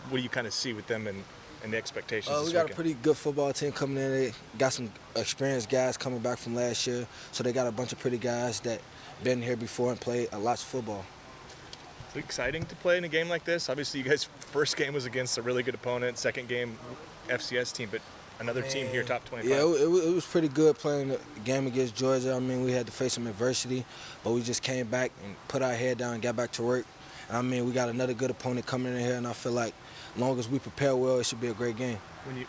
What do you kind of see with them and the expectations this We got weekend? a pretty good football team coming in. They got some experienced guys coming back from last year, so they got a bunch of pretty guys that been here before and played lots of football. It's exciting to play in a game like this. Obviously, you guys' first game was against a really good opponent, second game FCS team, but another team here, top 25. Yeah, it was pretty good playing the game against Georgia. I mean, we had to face some adversity, but we just came back and put our head down and got back to work. And I mean, we got another good opponent coming in here, and I feel like as long as we prepare well, it should be a great game.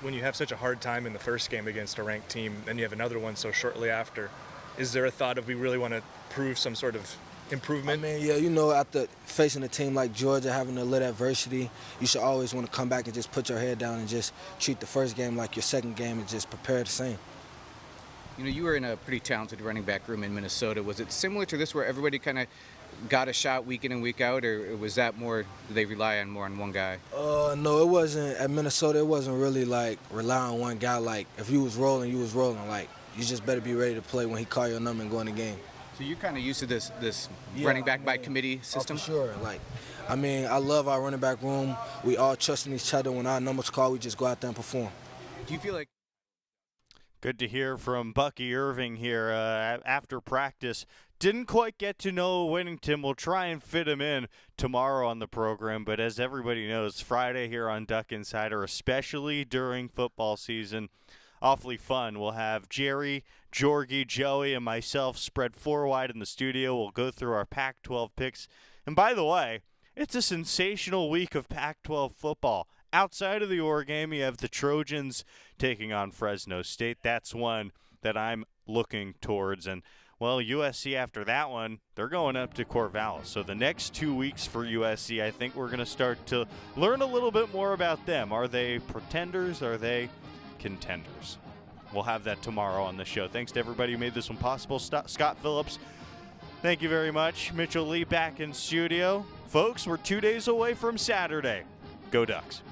When you have such a hard time in the first game against a ranked team, then you have another one so shortly after, is there a thought of we really want to prove some sort of improvement? I mean, yeah, you know, after facing a team like Georgia, having a little adversity, you should always want to come back and just put your head down and just treat the first game like your second game and just prepare the same. You know, you were in a pretty talented running back room in Minnesota. Was it similar to this where everybody kind of got a shot week in and week out, or was that more, do they rely on more on one guy? No, it wasn't. At Minnesota, it wasn't really like rely on one guy. Like, if you was rolling, you was rolling. Like, you just better be ready to play when he call your number and go in the game. So you're kind of used to this running back by committee system? Oh, for sure. Like, I mean, I love our running back room. We all trust in each other. When our numbers call, we just go out there and perform. Do you feel like... Good to hear from Bucky Irving here after practice. Didn't quite get to Noah Whittington. We'll try and fit him in tomorrow on the program, but as everybody knows, Friday here on Duck Insider, especially during football season, awfully fun. We'll have Jerry, Jorgie, Joey, and myself spread four wide in the studio. We'll go through our Pac-12 picks. And by the way, it's a sensational week of Pac-12 football. Outside of the Oregon game, you have the Trojans taking on Fresno State. That's one that I'm looking towards. And, well, USC after that one, they're going up to Corvallis. So the next 2 weeks for USC, I think we're going to start to learn a little bit more about them. Are they pretenders? Are they contenders? We'll have that tomorrow on the show. Thanks to everybody who made this one possible. Scott Phillips, thank you very much. Mitchell Lee back in studio. Folks, we're 2 days away from Saturday. Go Ducks.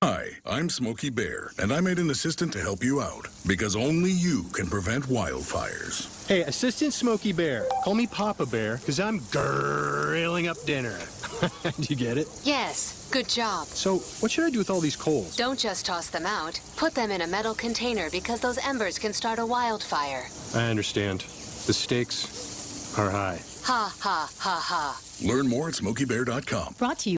Hi, I'm Smokey Bear, and I made an assistant to help you out, because only you can prevent wildfires. Hey, Assistant Smokey Bear. Call me Papa Bear, because I'm grilling up dinner. Do you get it? Yes, good job. So, what should I do with all these coals? Don't just toss them out. Put them in a metal container because those embers can start a wildfire. I understand. The stakes are high. Ha, ha, ha, ha. Learn more at SmokeyBear.com. Brought to you